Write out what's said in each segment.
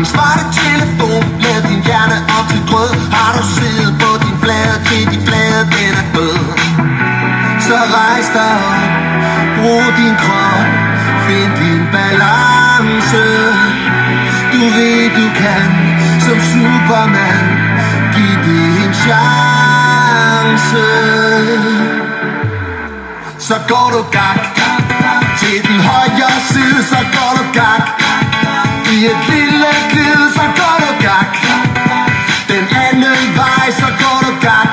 din smarte telefon, lad din hjerne op til grød. Har du siddet på din flade til de flade, den er død. Så rejs dig op, brug din krop, find din balance. Du ved du kan, som Superman, giv det en chance. Så går du gak til den højre side, så går du gak i et lille glid, så går du gak den anden vej, så går du gak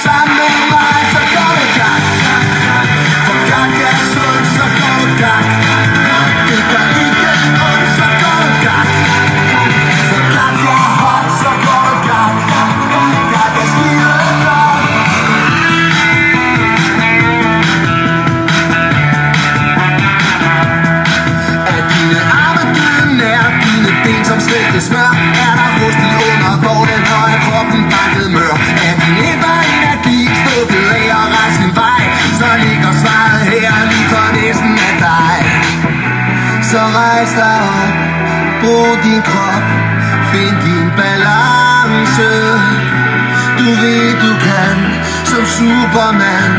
samme vej, så går du gak. For gak er sundt, så går du gak. Det gør ikke ondt, så går du gak. Så gak er hot, så går du gak. Gak er skide godt. Er dine arme døde nær, dine ben som slægtet smør? Er der rustet under, hvor den høje kroppen banket mør? Er din indre energi stukket af og rejst din vej? Så ligger svaret her lige for næsten af dig. Så rejs dig op, brug din krop, find din balance. Du ved du kan, som Superman,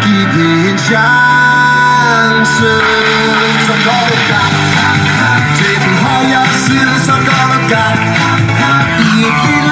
giv det en chance. Så går du gak til den højre side, så går du gak i et lille